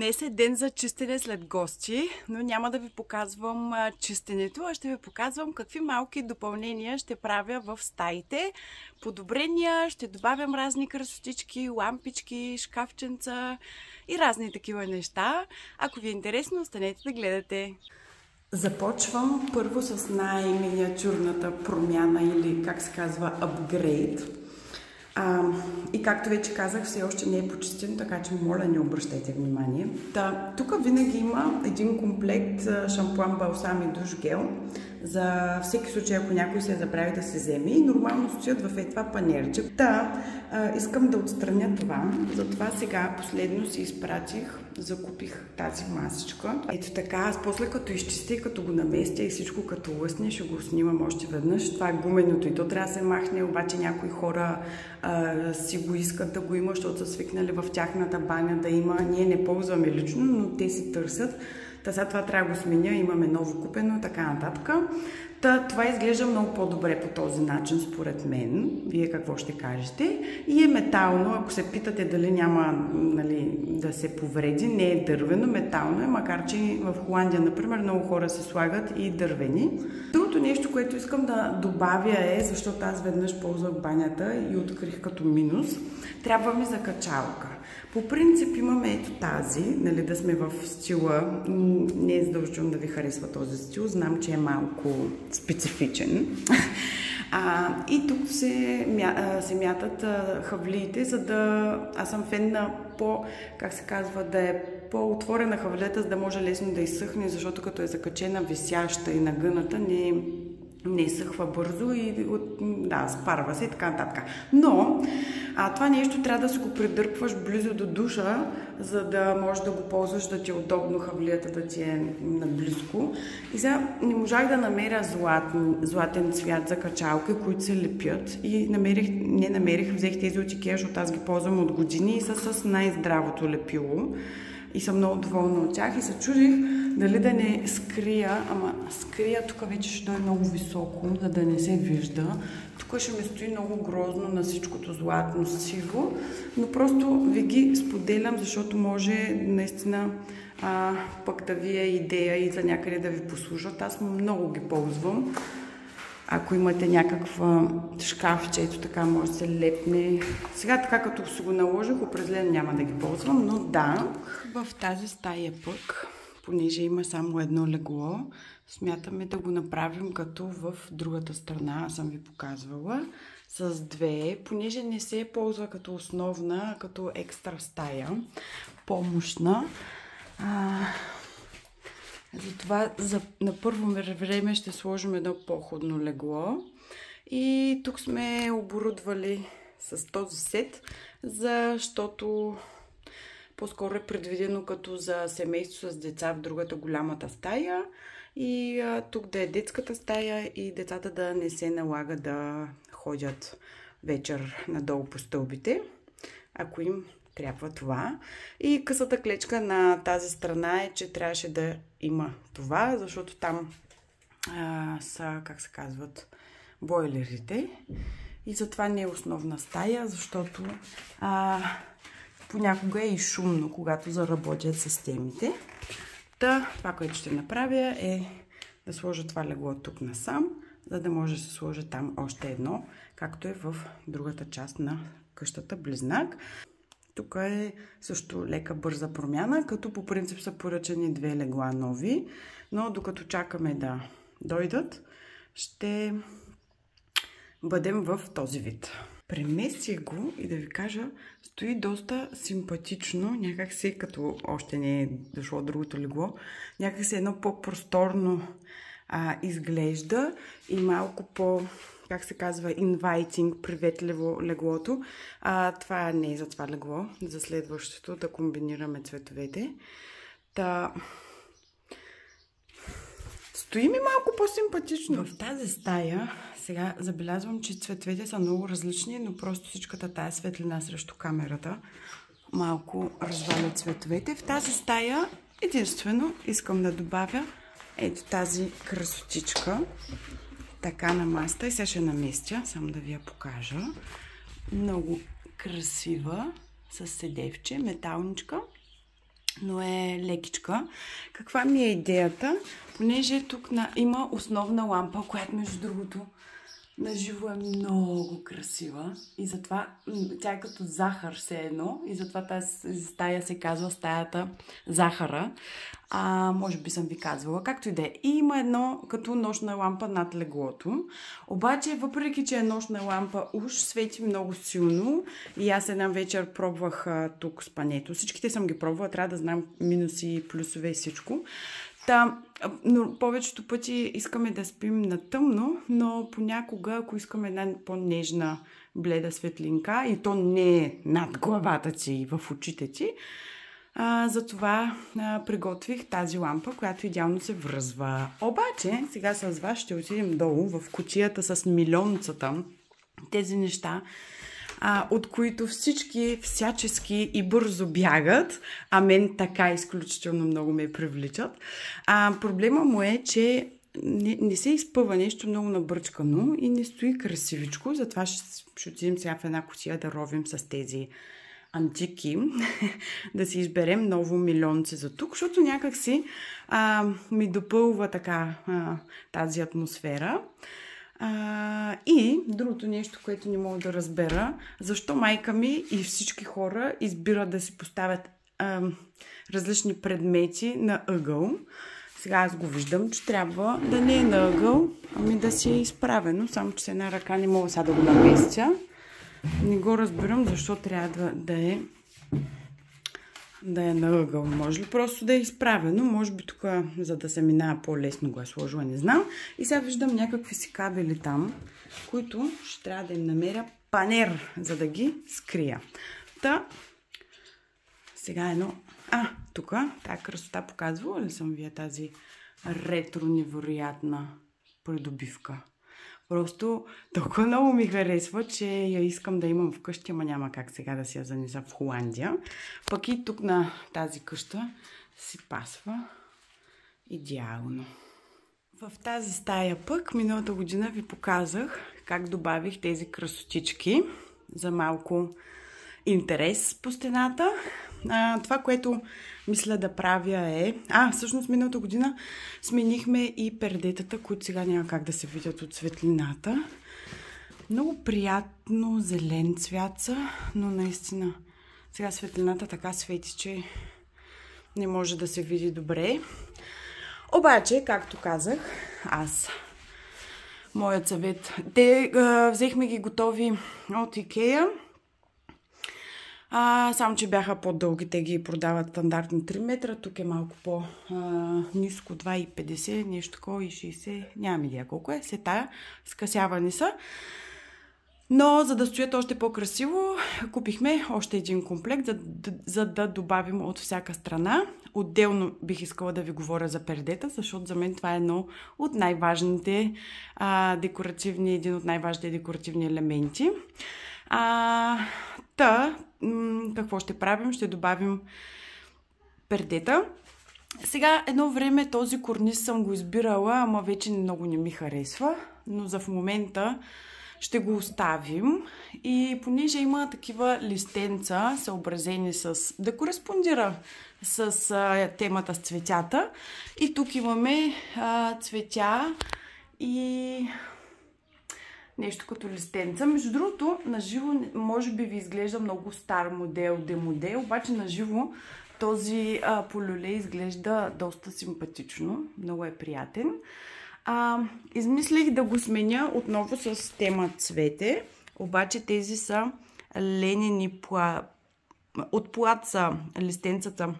Днес е ден за чистене след гости, но няма да ви показвам чистенето, а ще ви показвам какви малки допълнения ще правя в стаите. Подобрения, ще добавям разни красотички, лампички, шкафченца и разни такива неща. Ако ви е интересно, останете да гледате. Започвам първо с най-миниатюрната промяна или как се казва апгрейд. И както вече казах, все още не е почистен, така че моля не обръщайте внимание. Тук винаги има един комплект шампуан, балсам и душ гел. За всеки случай, ако някой се забрави да се вземе, и нормално стоят в това панерче. Искам да отстраня това. Затова сега последно си изпратих, закупих тази масичка. Ето така, аз после като изчистя, като го наместя и всичко като лъсне, ще го снимам още веднъж. Това е гуменото и то трябва да се махне, обаче някои хора си го искат да го има, защото са свикнали в тяхната баня да има. Ние не ползваме лично, но те си търсят. Сега това трябва да го сменя, имаме ново купено, така нататък. Това изглежда много по-добре по този начин, според мен. Вие какво ще кажете? И е метално, ако се питате дали няма да се повреди, не е дървено, метално е, макар че в Холандия, например, много хора се слагат и дървени. Другото нещо, което искам да добавя е, защото аз веднъж ползвах банята и открих като минус, трябва ми закачалка. По принцип имаме ето тази, да сме в стила, не е задължително да ви харесва този стил, знам, че е малко специфичен. И тук се мятат хавлиите, за да... Аз съм фен на как се казва, да е по-отворена хавлета, за да може лесно да изсъхне, защото като е закачена, висяща и нагъната, не изсъхва бързо и спарва се и така нататък. Но това нещо трябва да си го придърпваш близо до душа, за да можеш да го ползваш, да ти е удобно хавлията да ти е наблизко. И сега не можах да намеря златен цвят за качалки, които се лепят. И взех тези от Икеа, защото аз ги ползвам от години и са с най-здравото лепило. И съм много доволна от тях и се чудих дали да не скрия, скрия тук вече ще дойде много високо, за да не се вижда. Тук ще ми стои много грозно на всичкото златно сиво, но просто ви ги споделям, защото може наистина пък да ви е идея и за някъде да ви послужат. Аз много ги ползвам. Ако имате някаква шкафче, ето така може да се лепне. Сега така като си го наложих, определено няма да ги ползвам, но да. В тази стая пък, понеже има само едно легло, смятаме да го направим като в другата страна, аз съм ви показвала, с две, понеже не се ползва като основна, като екстра стая, помощна. Затова на първо време ще сложим едно по-ходно легло. И тук сме оборудвали с този сет, защото по-скоро е предвидено като за семейство с деца в другата голямата стая. И тук да е детската стая и децата да не се налага да ходят вечер надолу по стълбите, ако им трябва това. И късата клечка на тази страна е, че трябваше да има това, защото там са, как се казват, бойлерите. И затова не е основна стая, защото понякога е и шумно, когато заработят системите. Това, което ще направя е да сложа това легло тук насам, за да може да се сложи там още едно, както е в другата част на къщата близнак. Тук е също лека бърза промяна, като по принцип са поръчани две легла нови, но докато чакаме да дойдат, ще бъдем в този вид. Преместих го и да ви кажа, стои доста симпатично, някак се като още не е дошло другото легло, някак се едно по-просторно изглежда и малко как се казва, inviting, приветливо леглото. Това не е за това легло, за следващото, да комбинираме цветовете. Стои ми малко по-симпатично. В тази стая сега забелязвам, че цветовете са много различни, но просто всичката тая светлина срещу камерата малко разваля цветовете. В тази стая единствено искам да добавя ето тази красотичка. Така на масата и сега ще наместя, само да ви я покажа. Много красива, с седевче, металничка. но е лекичка. Каква ми е идеята? Понеже тук има основна лампа, която между другото на живо е много красива и затова тя е като захар все едно и затова тази стая се казва стаята захара. Може би съм ви казвала, както и да е. И има едно като нощна лампа над леглото. Обаче, въпреки че е нощна лампа, уж свети много силно и аз една вечер пробвах тук спането. Всичките съм ги пробвала, трябва да знам минуси, плюсове и всичко. Но повечето пъти искаме да спим на тъмно, но понякога, ако искаме една по-нежна бледа светлинка и то не е над главата ти и в очите ти, затова приготвих тази лампа, която идеално се връзва. Обаче, сега с вас ще отидем долу в кутията с милионцата. Тези неща, от които всички всячески и бързо бягат, а мен така изключително много ме привличат. Проблема му е, че не се изпъва нещо много набърчкано и не стои красивичко, затова ще отидем сега в една кутия да ровим с тези антики, да си изберем ново милионце за тук, защото някак си ми допълва така тази атмосфера. И другото нещо, което не мога да разбера, защо майка ми и всички хора избират да си поставят различни предмети на ъгъл. Сега аз го виждам, че трябва да не е на ъгъл, ами да си е изправено, само че с една ръка не мога сега да го наместя. Не го разбирам защо трябва да е на ъгъл. Може ли просто да е изправено? Може би тук, за да се минава по-лесно, го е сложила, не знам. И сега виждам някакви си кабели там, които ще трябва да им намеря панер, за да ги скрия. Сега едно... тук, тази красота показвала ли съм вие тази ретро невероятна придобивка? Просто толкова много ми харесва, че я искам да имам вкъщи, ама няма как сега да си я занеса в Холандия. Пък и тук на тази къща си пасва идеално. В тази стая пък миналата година ви показах как добавих тези красотички за малко интерес по стената. Това, което мисля да правя е... всъщност миналата година сменихме и пердетата, които сега няма как да се видят от светлината. Много приятно зелен цвят са, но наистина сега светлината така свети, че не може да се види добре. Обаче, както казах, моят съвет... взехме ги готови от Икеа. Само, че бяха по-дълги, те ги продават стандартно 3 метра, тук е малко по-ниско, 2,50, нещо такова и 60, нямам идея колко е, сета, скъсявани са. Но за да стоят още по-красиво, купихме още един комплект, за да добавим от всяка страна. Отделно бих искала да ви говоря за пердета, защото за мен това е едно от най-важните един от най-важните декоративни елементи. Какво ще правим? Ще добавим пердета. Сега едно време този корниз съм го избирала, ама вече много не ми харесва, но за в момента ще го оставим. И понеже има такива листенца, съобразени да кореспондира с темата с цветята. И тук имаме цветя и нещо като листенца. Между другото, на живо може би ви изглежда много стар модел, демодел, обаче на живо този полюле изглежда доста симпатично. Много е приятен. Измислих да го сменя отново с тема цвете, обаче тези са ленени от плат са листенцата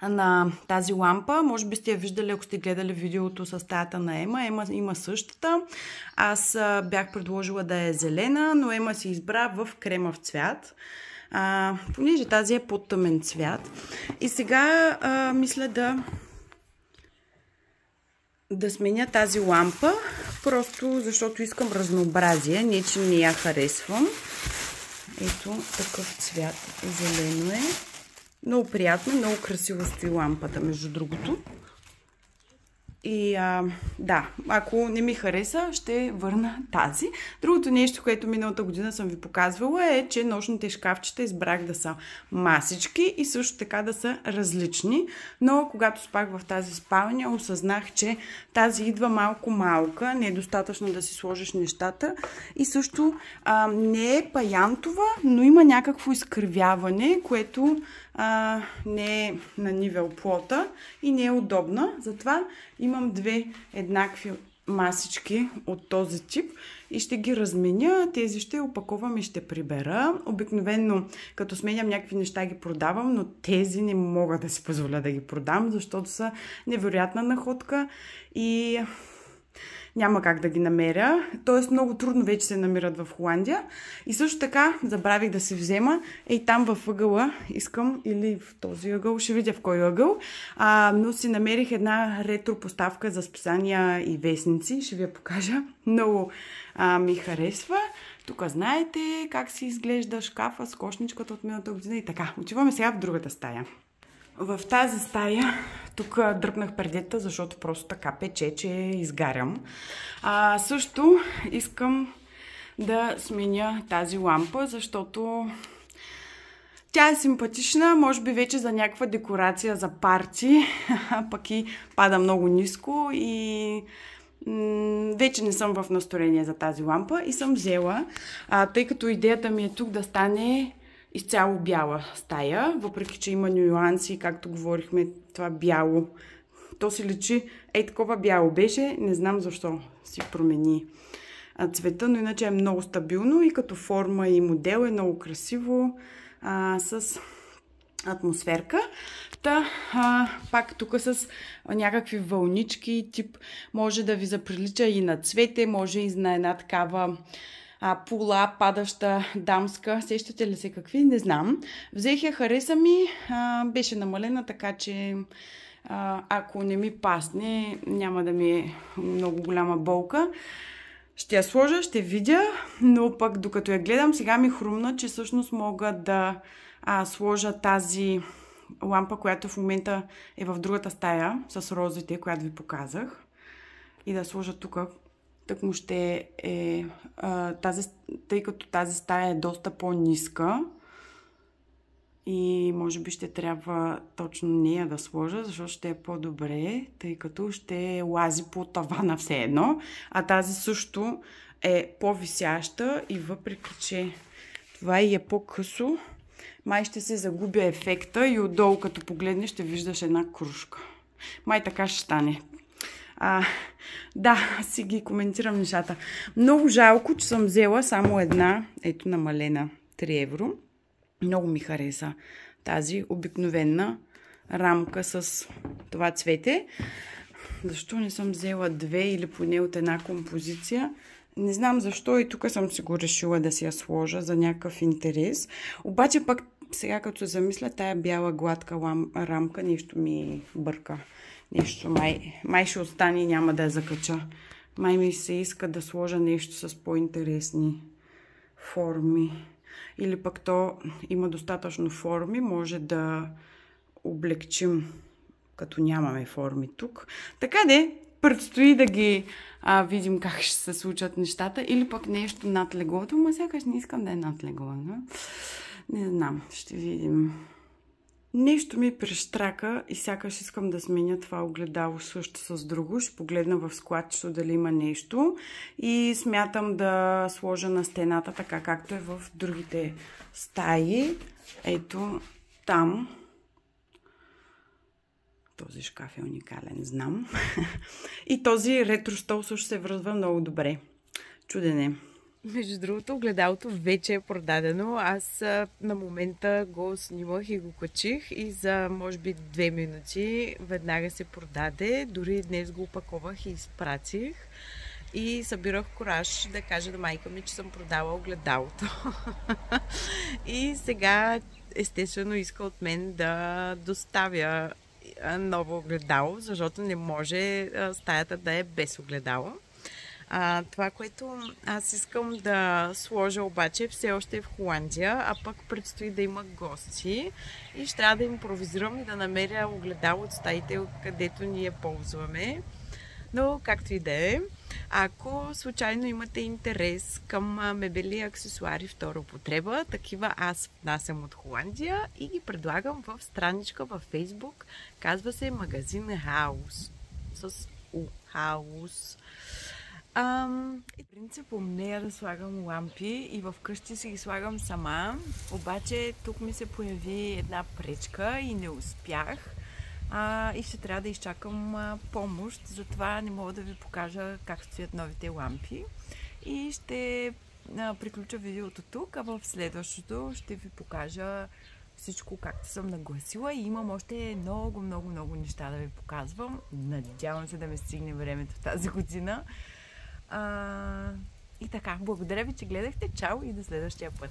на тази лампа. Може би сте я виждали, ако сте гледали видеото с стаята на Ема. Има същата. Аз бях предложила да е зелена, но Ема си избра в кремав цвят. Понеже тази е по-тъмен цвят. И сега мисля да сменя тази лампа, просто защото искам разнообразие, не че не я харесвам. Ето такъв цвят, зелено е. Много приятно, много красиво стои лампата, между другото. И да, ако не ми хареса, ще върна тази. Другото нещо, което миналата година съм ви показвала е, че нощните шкафчета избрах да са масички и също така да са различни. Но когато спах в тази спалня, осъзнах, че тази идва малко малка, не е достатъчно да си сложиш нещата. И също не е паянтова, но има някакво изкривяване, което не е на нивел плота и не е удобна. Затова имам две еднакви масички от този тип и ще ги разменя. Тези ще опаковам и ще прибера. Обикновено, като сменям някакви неща, ги продавам, но тези не мога да си позволя да ги продам, защото са невероятна находка и няма как да ги намеря. Тоест много трудно вече се намират в Холандия. И също така забравих да си взема. Ей там във ъгъла искам, или в този ъгъл, ще видя в кой ъгъл. Но си намерих една ретро поставка за списания и вестници. Ще ви я покажа. Много ми харесва. Тук знаете как си изглежда шкафа с кошничката от миналата година и така. Отиваме сега в другата стая. В тази стая, тук дръпнах предета, защото просто така пече, че изгарям. Също искам да сменя тази лампа, защото тя е симпатична, може би вече за някаква декорация за парти, пък и пада много ниско и вече не съм в настроение за тази лампа и съм взела, тъй като идеята ми е тук да стане изцяло бяла стая, въпреки че има нюанси, както говорихме, това бяло. То си личи, такова бяло беше, не знам защо си промени цвета, но иначе е много стабилно и като форма и модел е много красиво, с атмосферка. Пак тук с някакви вълнички, тип може да ви заприлича и на цвете, може и на една такава пула, падаща, дамска. Сещате ли се какви? Не знам. Взех я, хареса ми. Беше намалена, така че ако не ми пасне, няма да ми е много голяма болка. Ще я сложа, ще видя, но пък докато я гледам, сега ми хрумна, че всъщност мога да сложа тази лампа, която в момента е в другата стая с розите, която ви показах. И да сложа тук. Так му ще е тъй като тази стая е доста по-ниска и може би ще трябва точно нея да сложа, защото ще е по-добре, тъй като ще лази по тавана все едно, а тази също е по-висяща и въпреки, че това и е по-късо, май ще се загубя ефекта и отдолу като погледнеш ще виждаш една кружка. Май така ще стане. Да, си ги коментирам нещата. Много жалко, че съм взела само една, ето намалена 3 евро. Много ми хареса тази обикновена рамка с това цвете. Защо не съм взела две или поне от една композиция? Не знам защо и тук съм си го решила да си я сложа за някакъв интерес. Обаче пък сега като се замисля, тая бяла гладка рамка нещо ми бърка. Нещо май ще остане и няма да я закача. Май ми се иска да сложа нещо с по-интересни форми. Или пък то има достатъчно форми, може да облегчим, като нямаме форми тук. Така де, предстои да ги видим как ще се случат нещата. Или пък нещо над леглото, но сякаш не искам да е над легло. Не знам, ще видим. Нещо ми прещрака и сякаш искам да сменя това огледало също с друго. Ще погледна в складчето дали има нещо и смятам да сложа на стената така както е в другите стаи. Ето там. Този шкаф е уникален, знам. И този ретро стол също се връзва много добре. Чуден е. Между другото, огледалото вече е продадено. Аз на момента го снимах и го качих и за може би 2 минути веднага се продаде. Дори днес го опаковах и изпратих. И събирах кураж да кажа на майка ми, че съм продала огледалото. И сега естествено иска от мен да доставя ново огледало, защото не може стаята да е без огледало. Това, което аз искам да сложа обаче, все още е в Холандия, а пък предстои да има гости и ще трябва да импровизирам и да намеря огледало от стаите, където ние ползваме. Но както и да е, ако случайно имате интерес към мебели и аксесуари втора употреба, такива аз внасям от Холандия и ги предлагам в страничка във Facebook. Казва се магазин Хаус. С У. Хаус. Принцип умнея да слагам лампи и в къщи си ги слагам сама, обаче тук ми се появи една пречка и не успях. И ще трябва да изчакам помощ, затова не мога да ви покажа как стоят новите лампи. И ще приключа видеото тук, а в следващото ще ви покажа всичко както съм нагласила и имам още много неща да ви показвам. Надявам се да ме стигне времето тази година. И така, благодаря ви, че гледахте. Чао и до следващия път!